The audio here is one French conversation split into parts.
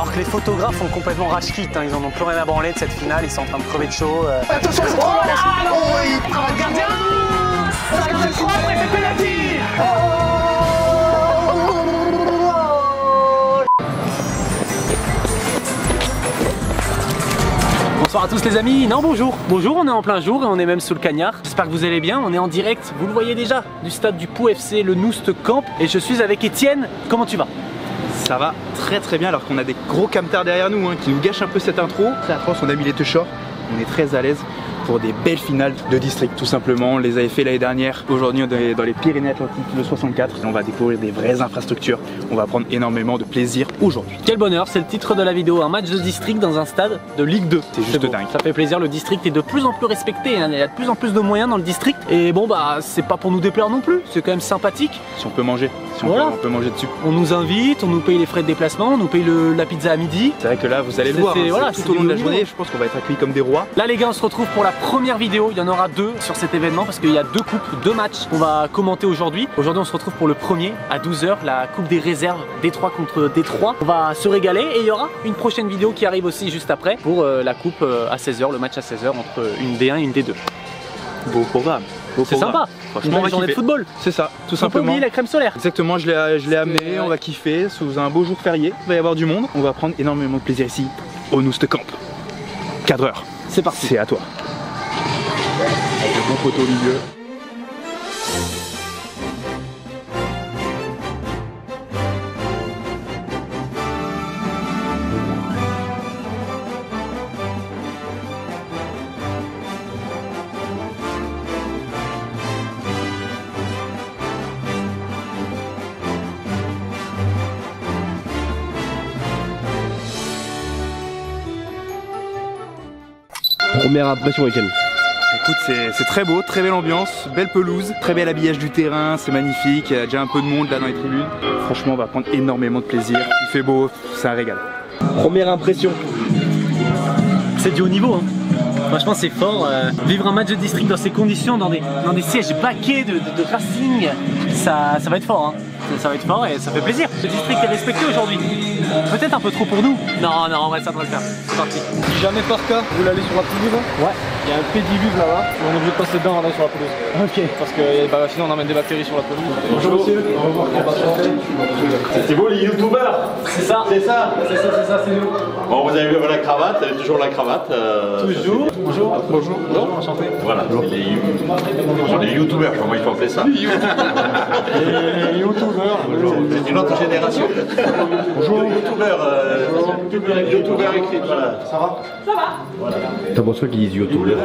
Alors que les photographes ont complètement rage quitte, hein. Ils en ont plus rien à branler de cette finale, ils sont en train de crever de chaud. Attention, c'est trop le gardien. C'est propre et c'est penalty. Bonsoir à tous les amis, non bonjour. Bonjour, on est en plein jour et on est même sous le cagnard. J'espère que vous allez bien, on est en direct, vous le voyez déjà, du stade du Pau FC, le Noust Camp. Et je suis avec Étienne, comment tu vas? Ça va très bien alors qu'on a des gros camtars derrière nous qui nous gâchent un peu cette intro. Très atroce, on a mis les toucheurs, on est très à l'aise pour des belles finales de district tout simplement. On les avait fait l'année dernière, aujourd'hui on est dans les Pyrénées-Atlantiques, le 64. Et on va découvrir des vraies infrastructures, on va prendre énormément de plaisir aujourd'hui. Quel bonheur, c'est le titre de la vidéo, un match de district dans un stade de Ligue 2. C'est juste dingue. Ça fait plaisir, le district est de plus en plus respecté, hein. Il y a de plus en plus de moyens dans le district. Et bon bah c'est pas pour nous déplaire non plus, c'est quand même sympathique. Si on peut manger, si voilà. on peut manger dessus. On nous invite, on nous paye les frais de déplacement, on nous paye la pizza à midi. C'est vrai que là vous allez le voir, voilà, tout au long de la journée, je pense qu'on va être accueillis comme des rois. Là les gars, on se retrouve pour la première vidéo, il y en aura deux sur cet événement parce qu'il y a deux coupes, deux matchs qu'on va commenter aujourd'hui. Aujourd'hui on se retrouve pour le premier à 12 h, la coupe des réserves Détroit contre Détroit. On va se régaler et il y aura une prochaine vidéo qui arrive aussi juste après pour la coupe à 16 h, le match à 16 h entre une D1 et une D2. Beau programme. C'est sympa, franchement on va journée de football. C'est ça, tout simplement. On peut oublier la crème solaire. Exactement, je l'ai amené, on va kiffer sous un beau jour férié, il va y avoir du monde. On va prendre énormément de plaisir ici au Noust Camp. Cadreur, c'est parti. C'est à toi. Avec le bon poteau au milieu. Première impression, Étienne? Écoute, c'est très beau, très belle ambiance, belle pelouse, très bel habillage du terrain, c'est magnifique, il y a déjà un peu de monde là dans les tribunes. Franchement, on va prendre énormément de plaisir, il fait beau, c'est un régal. Première impression? C'est du haut niveau, hein. Franchement c'est fort, vivre un match de district dans ces conditions, dans des sièges baquets de Racing, ça va être fort, hein. Ça va être fort et ça fait plaisir. Le district est respecté aujourd'hui. Peut-être un peu trop pour nous. Non, en vrai ça devrait le faire. C'est parti. Si jamais par cas, vous voulez aller sur la pelouse, ouais. Il y a un pédiluve là-bas, on est obligé de passer dedans sur la pelouse. Ok. Parce que sinon on emmène des bactéries sur la pelouse. Bonjour monsieur. C'est beau les youtubeurs. C'est ça. C'est ça. C'est nous. Bon, vous avez vu la cravate, elle est toujours la cravate. Toujours. Bonjour, enchanté. Voilà, les youtubeurs, comment il faut appeler ça? Les youtubeurs. C'est une autre génération. Bonjour. Youtubeurs écrit, voilà. Ça va? Ça va. Voilà. T'as pensé qu'ils disent youtubeurs?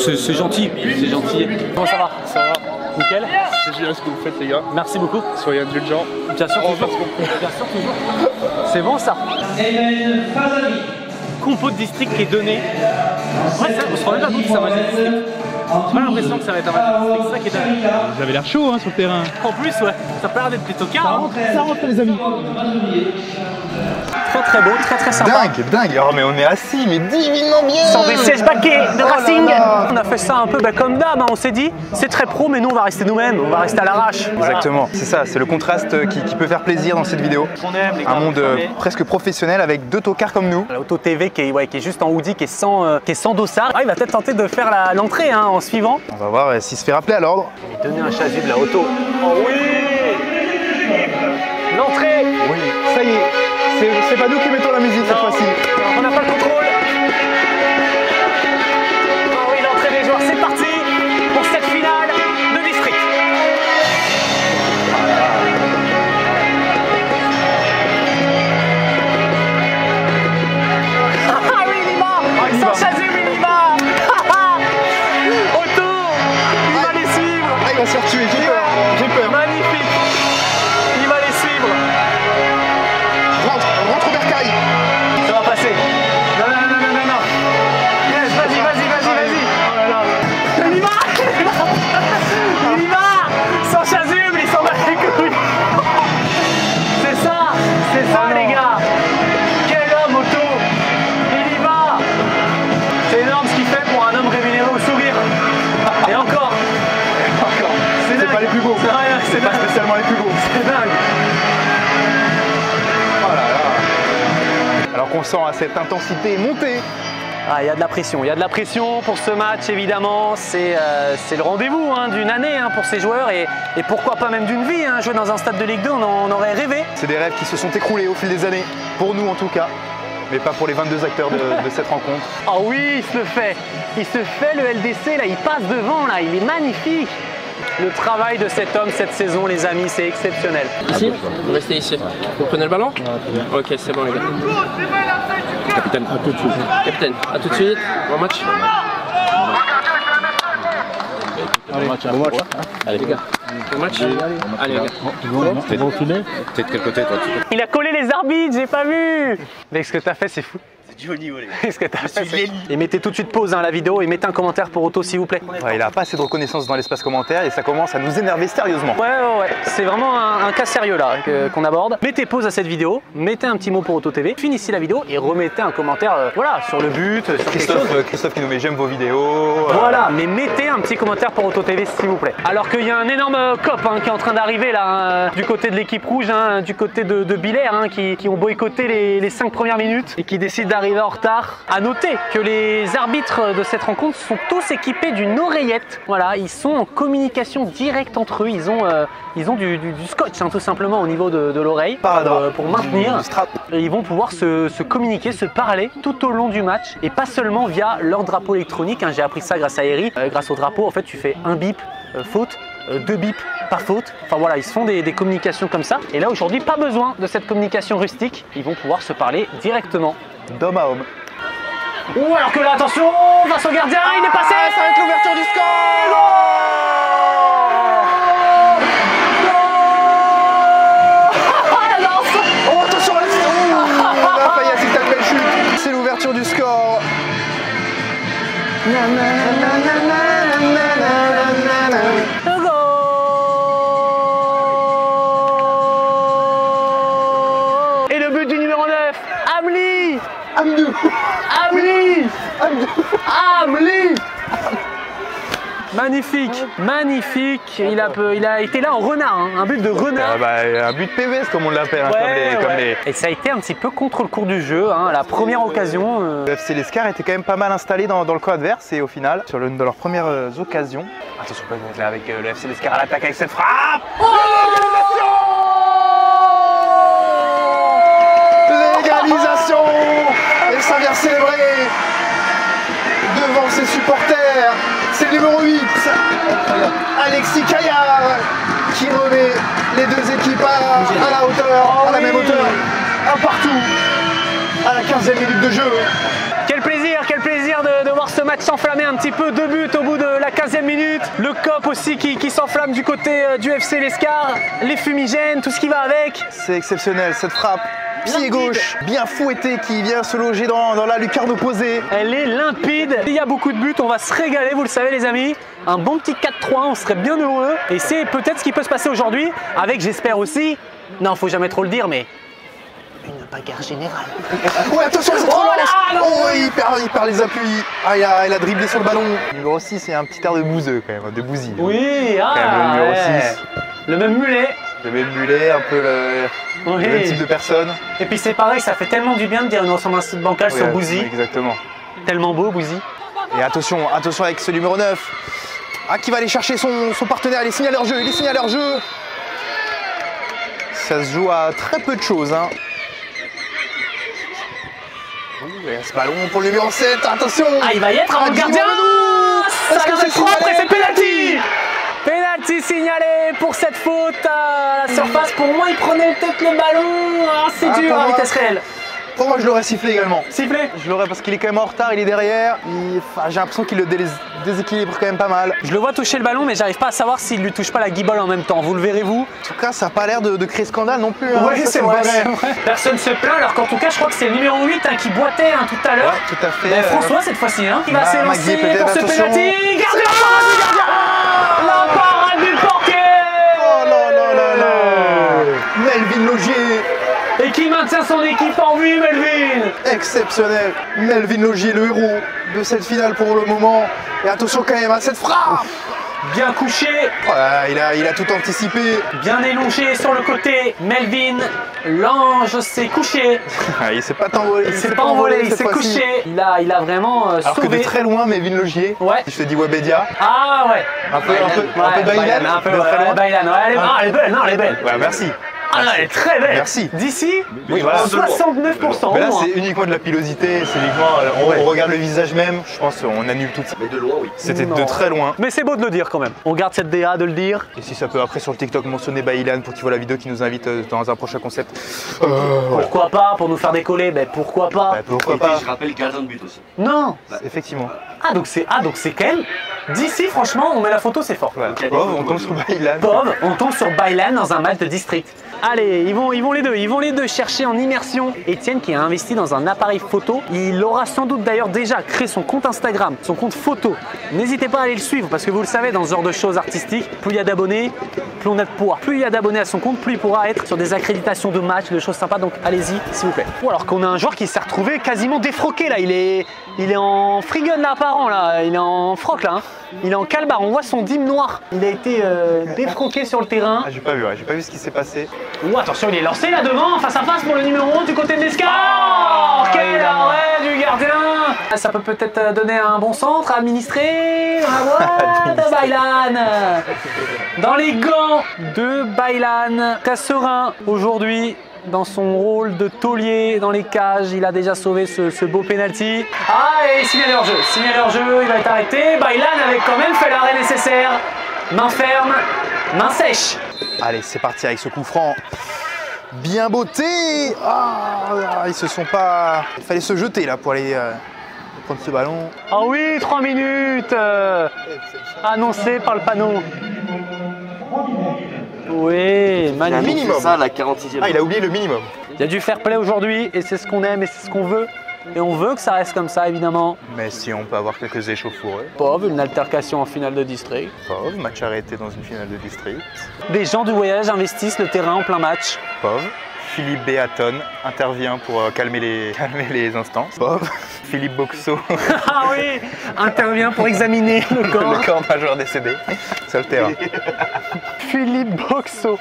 C'est gentil, c'est gentil. Comment ça va? Ça va. Nickel. C'est génial ce que vous faites les gars. Merci beaucoup. Soyez indulgents. Bien sûr, toujours. Bien sûr, toujours. C'est bon ça. Compo de district qui est donné. Ouais, ça, on se rend même pas compte que ça va être un district. J'ai pas l'impression que ça va être un match de district, c'est ça qui est dingue. Vous avez l'air chaud sur le terrain. En plus, ouais, ça peut l'air d'être des tocards. Ça rentre les amis. Très beau, très sympa. Dingue, oh mais on est assis, mais divinement bien. Sans des sièges baquets de Racing. On a fait ça un peu comme d'hab, hein. On s'est dit, c'est très pro, mais nous on va rester nous-mêmes, on va rester à l'arrache. Exactement, c'est ça, c'est le contraste qui peut faire plaisir dans cette vidéo. On aime les gars. Un monde presque professionnel avec deux tocards comme nous. L'Auto TV qui est juste en hoodie, qui est sans dossard. Ah, il va peut-être tenter de faire l'entrée hein, en suivant. On va voir s'il se fait rappeler à l'ordre. Il donner un chasuble de la auto. Oh oui. L'entrée. Oui, ça y est. C'est pas nous qui mettons la musique cette fois-ci. On n'a pas le contrôle. Oh oui, l'entrée des joueurs, c'est parti pour cette finale de district. Ah oui, Lima. Sans chasuble, Lima. Auto. Il va les suivre. Ah, il va se faire tuer, j'ai peur. Magnifique. Il va les suivre. Rentre Bercaille. Ça va pas qu'on sent à cette intensité montée. Ah, il y a de la pression, il y a de la pression pour ce match évidemment, c'est le rendez-vous hein, d'une année hein, pour ces joueurs et pourquoi pas même d'une vie, hein. Jouer dans un stade de Ligue 2, on en aurait rêvé. C'est des rêves qui se sont écroulés au fil des années, pour nous en tout cas, mais pas pour les 22 acteurs de cette rencontre. Oh oui, il se le fait le LDC, là, il passe devant, là, il est magnifique. Le travail de cet homme cette saison les amis, c'est exceptionnel. Ici, vous restez ici. Vous prenez le ballon? Ok, c'est bon les gars. Capitaine, à tout de suite. Capitaine, à tout de suite. Bon match. Allez, bon match. Allez les gars. Bon match. Allez les gars. T'es de quel côté toi? Il a collé les arbitres, j'ai pas vu. Mec, ce que t'as fait, c'est fou. Du haut niveau les gars. Qu'est-ce que t'as fait? Et mettez tout de suite pause hein, la vidéo et mettez un commentaire pour Otto s'il vous plaît. Ouais, il n'a pas assez de reconnaissance dans l'espace commentaire et ça commence à nous énerver sérieusement. Ouais, c'est vraiment un cas sérieux là qu'on aborde. Mettez pause à cette vidéo, mettez un petit mot pour Otto TV, finissez la vidéo et remettez un commentaire voilà, sur le but, sur quelque chose. Christophe qui nous met j'aime vos vidéos. Voilà, mais mettez un petit commentaire pour Otto TV s'il vous plaît. Alors qu'il y a un énorme cop hein, qui est en train d'arriver là, hein, du côté de l'équipe rouge, hein, du côté de Billère, hein, qui ont boycotté les 5 premières minutes et qui décident d'arriver en retard. À noter que les arbitres de cette rencontre sont tous équipés d'une oreillette. Voilà, ils sont en communication directe entre eux. Ils ont du scotch hein, tout simplement au niveau de l'oreille pour maintenir. Du strap. Et ils vont pouvoir se communiquer, se parler tout au long du match et pas seulement via leur drapeau électronique. Hein. J'ai appris ça grâce à Eri. Grâce au drapeau, en fait, tu fais un bip, faute, deux bips, pas faute. Enfin voilà, ils se font des communications comme ça. Et là aujourd'hui, pas besoin de cette communication rustique. Ils vont pouvoir se parler directement. D'homme à homme. Ouh, alors que là, attention, face au gardien, il est passé. Ça va être l'ouverture du score. Oh, attention, on a failli assister à une belle chute. C'est l'ouverture du score. Et le but du numéro 9, Amli. Amdou. Magnifique, magnifique. Il a été là en renard, hein, un but de renard. Un but PVS comme on l'appelle. Et ça a été un petit peu contre le cours du jeu, hein, la première occasion. Le FC Lescar était quand même pas mal installé dans le camp adverse et au final, sur l'une de leurs premières occasions. Attention, là avec le FC Lescar à l'attaque avec cette frappe. L'égalisation. Et ça vient célébrer devant ses supporters. C'est le numéro 8, Alexis Caillard, qui remet les deux équipes à la hauteur, à la même hauteur, un partout, à la 15e minute de jeu. Quel plaisir de voir ce match s'enflammer un petit peu. 2 buts au bout de la 15e minute. Le COP aussi qui s'enflamme du côté du FC Lescar. Les fumigènes, tout ce qui va avec. C'est exceptionnel cette frappe. Pied gauche, bien fouetté, qui vient se loger dans la lucarne opposée. Elle est limpide. Il y a beaucoup de buts, on va se régaler, vous le savez les amis. Un bon petit 4-3, on serait bien heureux. Et c'est peut-être ce qui peut se passer aujourd'hui. Avec, j'espère aussi, non, faut jamais trop le dire, mais une bagarre générale. Ouais, attention, c'est trop lent. Oh, il perd les appuis. Ah, il a dribblé sur le ballon. Le numéro 6, c'est un petit air de bouseux quand même, de bousille. Oui, le numéro 6. Le même mulet. Le même mulet, un peu le même type de personne. Et puis c'est pareil, ça fait tellement du bien de dire une ressemblance bancale sur Bouzy. Exactement. Tellement beau, Bouzy. Et attention avec ce numéro 9. Ah, qui va aller chercher son partenaire, il signale leur jeu, Ça se joue à très peu de choses. Hein. Et ce ballon pour le numéro 7, attention. Ah, il va y être avant le gardien. Est-ce que c'est propre et c'est penalty. Penalty signalé pour cette faute à la surface. Pour moi, il prenait peut-être le ballon. Ah, c'est dur à vitesse réelle. Pour moi, je l'aurais sifflé également. Sifflé? Je l'aurais parce qu'il est quand même en retard, il est derrière. J'ai l'impression qu'il le déséquilibre quand même pas mal. Je le vois toucher le ballon, mais j'arrive pas à savoir s'il lui touche pas la guibole en même temps. Vous le verrez, vous. En tout cas, ça n'a pas l'air de créer scandale non plus. Hein. Oui, c'est vrai. Personne se plaint, alors qu'en tout cas, je crois que c'est le numéro 8 qui boitait tout à l'heure. Ouais, tout à fait. Mais François, cette fois-ci, qui va s'élancer pour ce attention. penalty. Gardien, la parade du portier. Oh là. Melvin Logier. Et qui maintient son équipe en vue, Melvin. Exceptionnel. Melvin Logier, le héros de cette finale pour le moment. Et attention quand même à cette frappe. Bien couché. Voilà, il a tout anticipé. Bien élongé sur le côté. Melvin, l'ange s'est couché. Ah, il s'est pas envolé. Il s'est pas envolé, il s'est couché. Il a vraiment Alors sauvé. que de très loin, Melvin Logier. Ouais. Je te dis Webedia. Ah ouais. Un peu Baylan. Un peu de très loin. Baylan. Ouais, elle est belle, non, elle est belle. Ouais, merci. Ah non, elle est très belle. Merci. D'ici, Oui, voilà. 69%. Mais là, au moins. c'est uniquement de la pilosité. C'est uniquement. On regarde le visage même. Je pense qu'on annule tout. Mais de loin, oui. C'était Non. de très loin. Mais c'est beau de le dire quand même. On garde cette DA de le dire. Et si ça peut après sur le TikTok mentionner Baylan pour qu'il voit la vidéo qui nous invite dans un prochain concept. Pourquoi pas pour nous faire décoller? Ben pourquoi pas? Bah, pourquoi Et puis, pas. je rappelle gardien de but aussi. Non. Effectivement. Ah donc c'est qu'elle. D'ici franchement, on met la photo, c'est fort. Voilà. Oh, on tombe sur Baylan. Bob, on tombe sur Baylan dans un match de district. Allez, ils vont les deux chercher en immersion. Étienne qui a investi dans un appareil photo. Il aura sans doute d'ailleurs déjà créé son compte Instagram, son compte photo. N'hésitez pas à aller le suivre parce que vous le savez, dans ce genre de choses artistiques, plus il y a d'abonnés, plus on a de poids. Plus il y a d'abonnés à son compte, plus il pourra être sur des accréditations de matchs, de choses sympas. Donc allez-y, s'il vous plaît. Ou alors qu'on a un joueur qui s'est retrouvé quasiment défroqué là. Il est en frigun là apparent là. Il est en froc là. Hein. Il est en calbar. On voit son dîme noir. Il a été défroqué sur le terrain. Ah, j'ai pas vu ce qui s'est passé. Oh, attention, il est lancé là devant, face à face pour le numéro 1 du côté de l'Escar. Oh, quel arrêt du gardien. Ça peut peut-être donner un bon centre à administrer. Ah ouais, de Baylan. Dans les gants de Baylan. Très serein aujourd'hui dans son rôle de taulier dans les cages. Il a déjà sauvé ce beau penalty. Ah, et signalé hors jeu. Signalé hors jeu, il va être arrêté. Baylan avait quand même fait l'arrêt nécessaire. Main ferme, main sèche. Allez, c'est parti avec ce coup franc. Bien botté. Ah, ils se sont pas. Il fallait se jeter là pour aller prendre ce ballon. Ah oui, 3 minutes annoncé par le panneau. Oui, magnifique. minimum. Ça, la 46e. Ah, il a oublié le minimum. Il y a du fair play aujourd'hui et c'est ce qu'on aime et c'est ce qu'on veut. Et on veut que ça reste comme ça évidemment. Mais si on peut avoir quelques échauffourées. Pauvre, une altercation en finale de district. Pauvre, match arrêté dans une finale de district. Des gens du voyage investissent le terrain en plein match. Pauvre. Philippe Béaton intervient pour calmer les instants. Pauvre. Philippe Boxo, Ah oui, intervient pour examiner le corps. le corps majeur décédé sur le terrain. Philippe Boxo.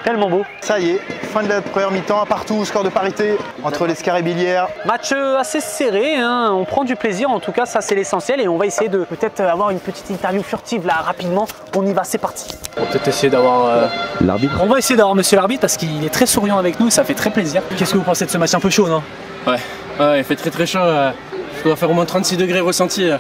Tellement beau. Ça y est, fin de la première mi-temps, à partout, score de parité entre l'Escar et Billières. Match assez serré, hein. On prend du plaisir, en tout cas ça c'est l'essentiel et on va essayer de peut-être avoir une petite interview furtive là rapidement. On y va, c'est parti. On va peut-être essayer d'avoir l'arbitre. On va essayer d'avoir monsieur l'arbitre parce qu'il est très souriant avec nous et ça fait très plaisir. Qu'est-ce que vous pensez de ce match un peu chaud, non? Ouais, il fait très chaud. Je dois faire au moins 36 degrés ressenti.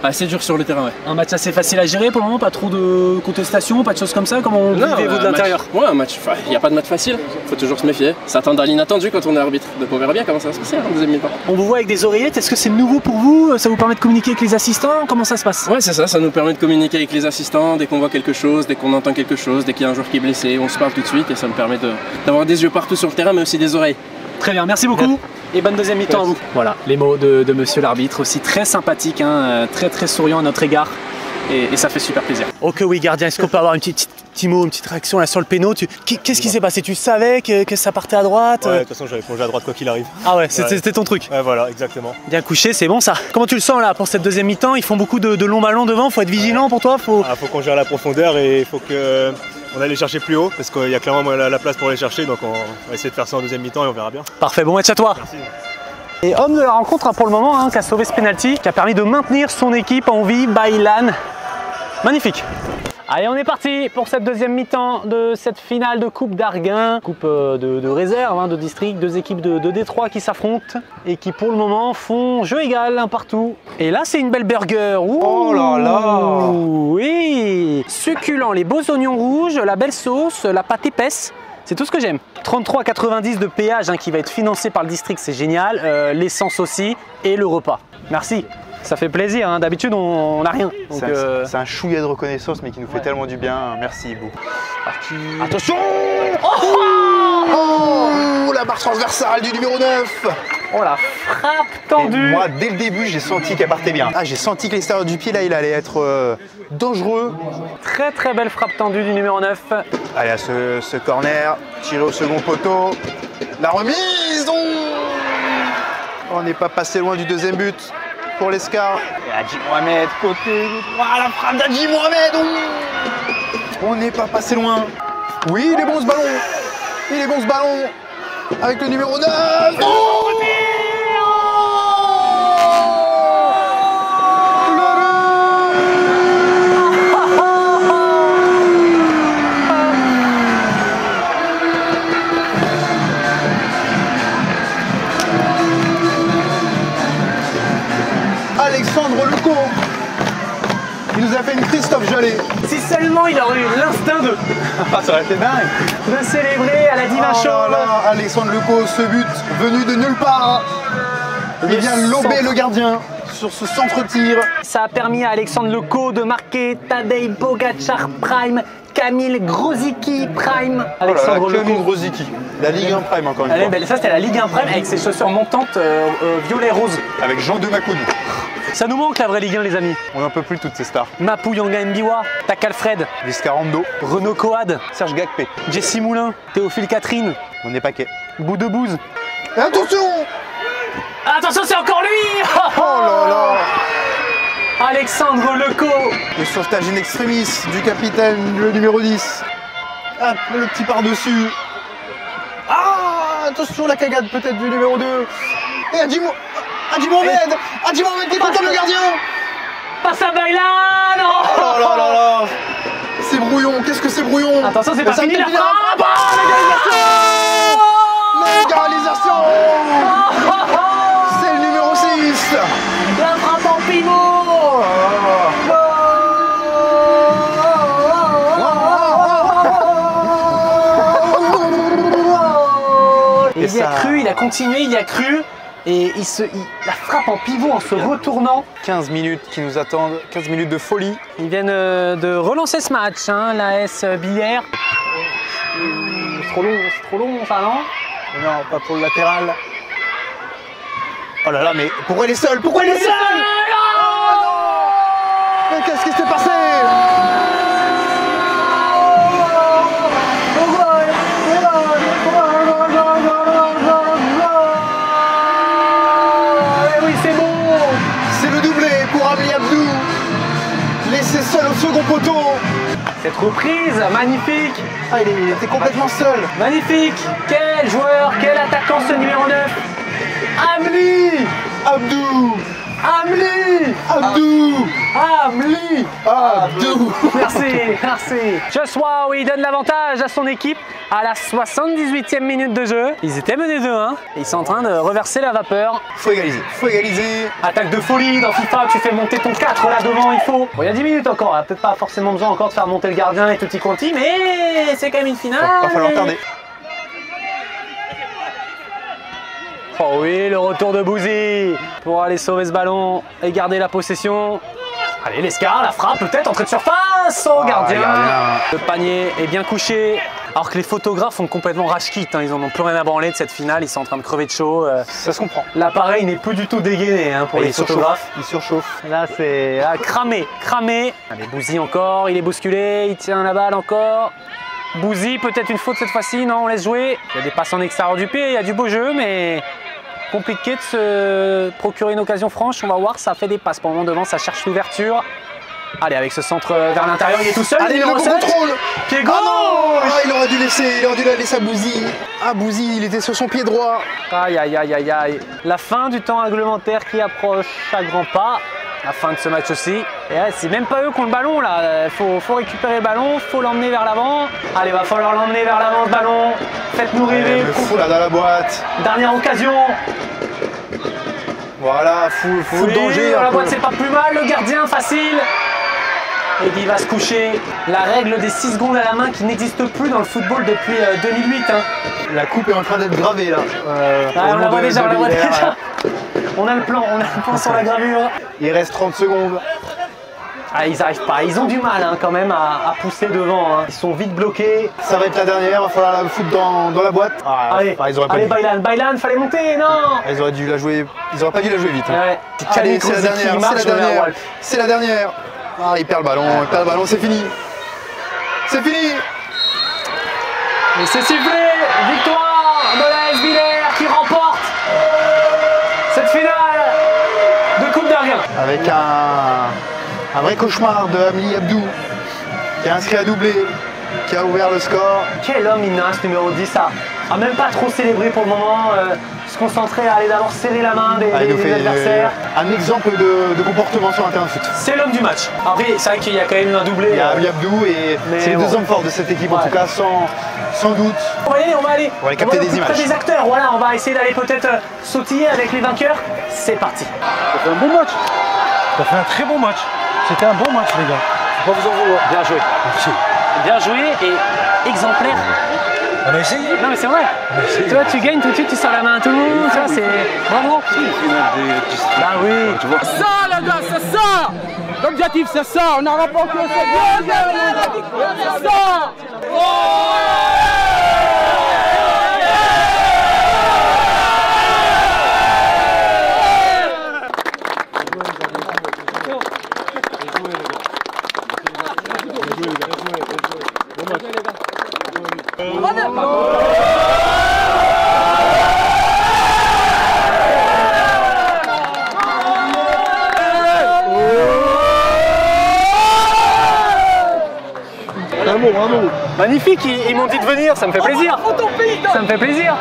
Assez dur sur le terrain. Ouais. Un match assez facile à gérer pour le moment, pas trop de contestations, pas de choses comme ça, comment vivez-vous de l'intérieur? Ouais, un match, il n'y a pas de match facile, faut toujours se méfier. S'attendre à l'inattendu quand on est arbitre. Donc on verra bien comment ça va se passer en deuxième mi-temps. On vous voit avec des oreillettes, est-ce que c'est nouveau pour vous? Ça vous permet de communiquer avec les assistants? Comment ça se passe? Ouais, c'est ça nous permet de communiquer avec les assistants dès qu'on voit quelque chose, dès qu'on entend quelque chose, dès qu'il y a un joueur qui est blessé, on se parle tout de suite et ça me permet d'avoir des yeux partout sur le terrain mais aussi des oreilles. Très bien, merci beaucoup et bonne deuxième mi-temps à vous. Voilà, les mots de monsieur l'arbitre, aussi très sympathique, hein, très souriant à notre égard et ça fait super plaisir. Ok oui gardien, est-ce qu'on peut avoir un petit mot, une petite réaction là sur le péno? Qu'est-ce qui s'est passé? Tu savais que ça partait à droite? Ouais, de toute façon j'avais plongé à droite quoi qu'il arrive. Ah ouais, c'était ton truc? Ouais voilà, exactement. Bien couché, c'est bon ça. Comment tu le sens là pour cette deuxième mi-temps? Ils font beaucoup de longs ballons devant, faut être vigilant pour toi? Faut qu'on gère la profondeur et il faut qu'on aille les chercher plus haut parce qu'il y a clairement la place pour les chercher, donc on va essayer de faire ça en deuxième mi-temps et on verra bien. Parfait, bon match à toi. Merci. Et homme de la rencontre hein, pour le moment, hein, qui a sauvé ce penalty, qui a permis de maintenir son équipe en vie, Baylan. Magnifique. Allez, on est parti pour cette deuxième mi-temps de cette finale de Coupe d'Arguin. Coupe de réserve, hein, de district, deux équipes de Détroit qui s'affrontent et qui pour le moment font jeu égal un partout. Et là, c'est une belle burger. Ouh, Oh là là. oui, succulent, les beaux oignons rouges, la belle sauce, la pâte épaisse. C'est tout ce que j'aime. 33,90 de péage hein, qui va être financé par le district, c'est génial. L'essence aussi et le repas. Merci. Ça fait plaisir, hein. D'habitude on n'a rien. C'est un chouïa de reconnaissance mais qui nous fait tellement du bien. Merci beaucoup. Attention. Oh, la barre transversale du numéro 9. Oh la frappe Et tendue. moi dès le début j'ai senti qu'elle partait bien. Ah, j'ai senti que l'extérieur du pied là il allait être dangereux. Très belle frappe tendue du numéro 9. Allez à ce corner, tiré au second poteau. La remise. On n'est pas passé loin du deuxième but. pour l'Escar. Et Hadji Mohamed, côté droit, la frappe d'Hadji Mohamed. On n'est pas passé loin. Oui, il est bon ce ballon. Il est bon ce ballon. Avec le numéro 9. Oh, Alexandre Lecaux, il nous a fait une Christophe Jallet. Si seulement il aurait eu l'instinct de Ça aurait été dingue. célébrer à la dimanche. Oh là là, Alexandre Lecaux, ce but venu de nulle part. Il vient lober le gardien sur ce centre-tir. Ça a permis à Alexandre Lecaux de marquer Tadej Pogačar Prime, Kamil Grosicki Prime. Alexandre Kamil Lecaux. Grosicki, la Ligue 1 Prime encore une Allez, fois. ben, ça c'était la Ligue 1 Prime avec ses chaussures montantes violet-rose. Avec Jean de Macoun. Ça nous manque la vraie Ligue 1 les amis. On n'en peut plus toutes ces stars. Mapou Yanga Mbiwa, Takalfred, Viscarando, Renaud Coad, Serge Gakpé. Jesse Moulin, Théophile Catherine, On est paquet. Boudebouze. Et attention! Attention, c'est encore lui. Oh là là! Alexandre Lecaux. Le sauvetage in extremis du capitaine, le numéro 10. Ah, le petit par-dessus. Ah, attention la cagade peut-être du numéro 2. Et Hadji Mohamed! Hadji Mohamed qui contourne le gardien! Passe à Baylan. Oh là là là! C'est brouillon, qu'est-ce que c'est brouillon? Attention, c'est pas Ça fini la finira. frappe. L'égalisation! C'est le numéro 6! La frappe en pivot. Et Il y a ça- cru, il a continué, il y a cru. Et la frappe en pivot en se retournant. 15 minutes qui nous attendent, 15 minutes de folie. Ils viennent de relancer ce match, hein, l'AS Billère. C'est trop long ça, non? Non, pas pour le latéral. Oh là là, mais pourquoi il est seul? Pourquoi il est seul? Mais qu'est-ce qui s'est passé? Oui, c'est bon. C'est le doublé pour Amli Abdou. Laissé seul au second poteau. Cette reprise, magnifique. Ah, il était complètement seul. Magnifique. Quel joueur, quel attaquant ce numéro 9. Amli. Abdou. Amli. Abdou. Amli. Abdou. Merci. Joshua, oui, il donne l'avantage à son équipe à la 78e minute de jeu. Ils étaient menés 2-1. Ils sont en train de reverser la vapeur. Faut égaliser. Faut égaliser. Attaque de folie dans FIFA, tu fais monter ton 4 là devant, il faut. Bon, il y a 10 minutes encore, il n'y a peut-être pas forcément besoin encore de faire monter le gardien et tutti quanti, mais c'est quand même une finale. Va falloir tarder. Oh oui, le retour de Bouzy pour aller sauver ce ballon et garder la possession. Allez, l'Escar, la frappe peut-être, entrée de surface au gardien. Le panier est bien couché. Alors que les photographes ont complètement rage quit, hein. Ils en ont plus rien à branler de cette finale, ils sont en train de crever de chaud. Ça se comprend. L'appareil n'est plus du tout dégainé, hein, pour les photographes. Il surchauffe. Là, c'est cramé. Allez, Bouzy encore, il est bousculé, il tient la balle encore. Bouzy, peut-être une faute cette fois-ci, non, on laisse jouer. Il y a des passes en extérieur du pied, il y a du beau jeu, mais compliqué de se procurer une occasion franche. On va voir, ça fait des passes pour le moment devant, ça cherche l'ouverture. Allez, avec ce centre vers l'intérieur, il est tout seul. Allez, le numéro 7. contrôle. Pied gauche. Ah non, il aurait dû la laisser à Bouzy. Ah, Bouzy, il était sur son pied droit. Aïe. La fin du temps réglementaire qui approche à grands pas. La fin de ce match aussi. Et là, c'est même pas eux qui ont le ballon là. Faut récupérer le ballon, faut l'emmener vers l'avant. Allez, va falloir l'emmener vers l'avant ce ballon. Faites-nous rêver. Le fou là dans la boîte. Dernière occasion. Voilà, fou Oui, danger. dans un la peu. boîte, c'est pas plus mal. Le gardien facile. Et il va se coucher. La règle des 6 secondes à la main qui n'existe plus dans le football depuis 2008. Hein. La coupe est en train d'être gravée là. On la voit déjà, On a le plan sur la gravure. Il reste 30 secondes. Ah, ils arrivent pas, ils ont du mal hein, quand même à pousser devant. Hein. Ils sont vite bloqués. Ça va être la dernière, il va falloir la foutre dans la boîte. Allez, ils auraient pas allez dû. Baylan, fallait monter, non. Ils auraient dû la jouer. Ils auraient pas dû la jouer vite. Hein. Ouais. Allez, c'est la dernière. C'est la dernière. Ah, il perd le ballon, c'est fini. C'est fini. Et c'est sifflé, victoire de l'AS Billère qui remporte cette finale de Coupe d'Argent. avec un vrai cauchemar de Amli Abdou qui a inscrit à doubler, qui a ouvert le score. Quel homme Inna, ce numéro 10, a même pas trop célébré pour le moment, se concentrer à aller d'abord serrer la main des adversaires. Un exemple de comportement sur un terrain de foot. C'est l'homme du match. Après, c'est vrai qu'il y a quand même eu un doublé. Il y a Amli Abdou et c'est les deux hommes forts de cette équipe, en tout cas, sans doute. On va aller. On va capter des images. Des acteurs, voilà, on va essayer d'aller peut-être sautiller avec les vainqueurs. C'est parti. Ça fait un bon match. Ça fait un très bon match. C'était un bon match, les gars. Faut pas vous en vouloir. Bien joué. Merci. Bien joué et exemplaire. On a essayé. Non mais c'est vrai. Tu vois, tu gagnes tout de suite, tu sors la main à tout le monde. Tu vois, c'est bravo. Bah oui. Tu vois. Ça, les gars, c'est ça. L'objectif, c'est ça. On a remporté cette victoire. C'est ça. Un mot. Magnifique, ils m'ont dit de venir, ça me fait plaisir. Ça me fait plaisir.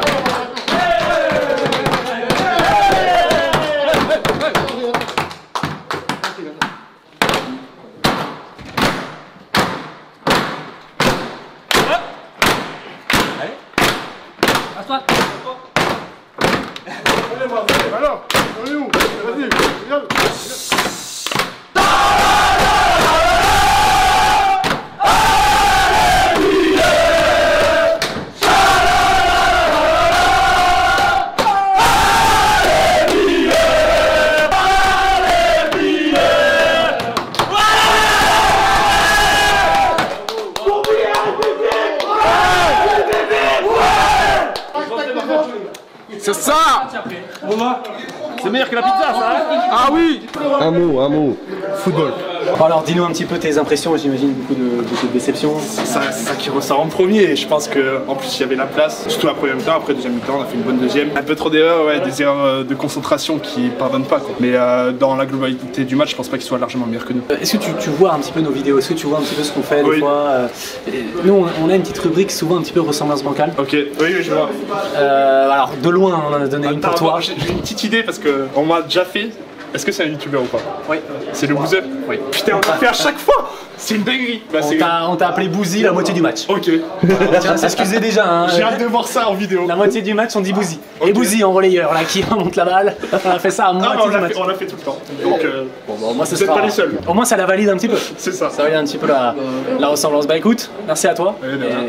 Alors, on est où? Vas-y, regarde. C'est ça. C'est meilleur que la pizza, ça, hein? Ah oui. Un mot. Football. Bon, alors dis-nous un petit peu tes impressions, j'imagine beaucoup de déception. C'est ça qui ressort en premier et je pense qu'en plus il y avait la place, surtout la première mi-temps, après deuxième mi-temps on a fait une bonne deuxième. Un peu trop d'erreurs, des erreurs de concentration qui pardonnent pas quoi. Mais dans la globalité du match je pense pas qu'ils soient largement meilleurs que nous. Est-ce que tu vois un petit peu nos vidéos, est-ce que tu vois un petit peu ce qu'on fait des fois Nous on a une petite rubrique souvent un petit peu ressemblance bancale. Ok, oui je vois. Alors de loin on en a donné une pour toi. J'ai une petite idée parce qu'on m'a déjà fait. Est-ce que c'est un youtubeur ou pas? Oui. C'est le Bouzer? Oui. Putain, on l'a fait à chaque fois! C'est une dinguerie! Bah, on t'a appelé Bouzy la moitié du match. Ok. On tient à s'excuser déjà. Hein. J'ai hâte de voir ça en vidéo. La moitié du match on dit Bouzy. Okay. Et Bouzy en relayeur là qui remonte la balle. On a fait ça à moitié du match. On l'a fait tout le temps. Donc au moins, vous n'êtes pas les seuls. Au moins ça la valide un petit peu. C'est ça. Ça valide un petit peu la ressemblance. Bah écoute, merci à toi.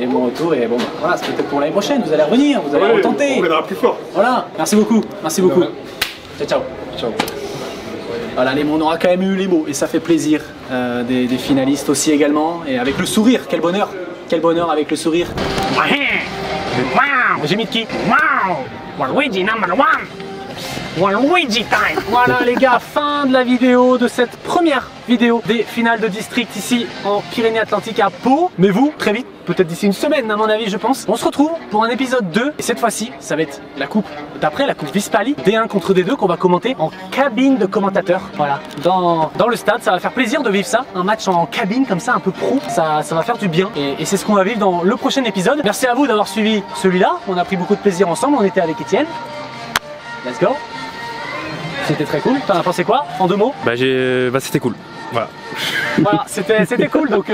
Et bon retour. Et bon voilà, c'est peut-être pour l'année prochaine. Vous allez revenir, vous allez retenter. On viendra plus fort. Voilà, merci beaucoup. Merci beaucoup. Ciao. Voilà, on aura quand même eu les mots et ça fait plaisir des finalistes aussi également et avec le sourire, quel bonheur avec le sourire. J'ai mis de qui? Waluigi number one. Waluigi time. Voilà les gars, fin de la vidéo, de cette première vidéo des finales de district ici en Pyrénées-Atlantiques à Pau. Mais vous, très vite, peut-être d'ici une semaine à mon avis je pense, on se retrouve pour un épisode 2 et cette fois-ci ça va être la coupe d'après, la coupe Vispali, D1 contre D2 qu'on va commenter en cabine de commentateur. Voilà, dans le stade, ça va faire plaisir de vivre ça, un match en cabine comme ça un peu pro, ça va faire du bien et c'est ce qu'on va vivre dans le prochain épisode. Merci à vous d'avoir suivi celui-là, on a pris beaucoup de plaisir ensemble, on était avec Étienne. Let's go. C'était très cool, t'en as pensé quoi en 2 mots? C'était cool. Voilà. Voilà, c'était cool, donc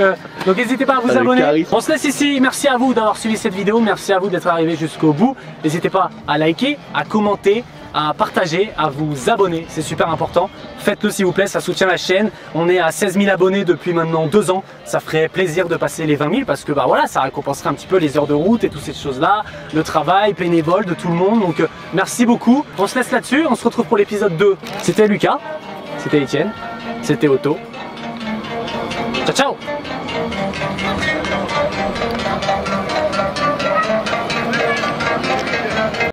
n'hésitez pas à vous abonner. On se laisse ici, merci à vous d'avoir suivi cette vidéo, merci à vous d'être arrivé jusqu'au bout. N'hésitez pas à liker, à commenter, à partager, à vous abonner, c'est super important. Faites-le s'il vous plaît, ça soutient la chaîne. On est à 16 000 abonnés depuis maintenant 2 ans. Ça ferait plaisir de passer les 20 000 parce que bah voilà, ça récompenserait un petit peu les heures de route et toutes ces choses-là, le travail bénévole de tout le monde. Donc merci beaucoup. On se laisse là-dessus, on se retrouve pour l'épisode 2. C'était Lucas, c'était Étienne, c'était Otto. Ciao ciao.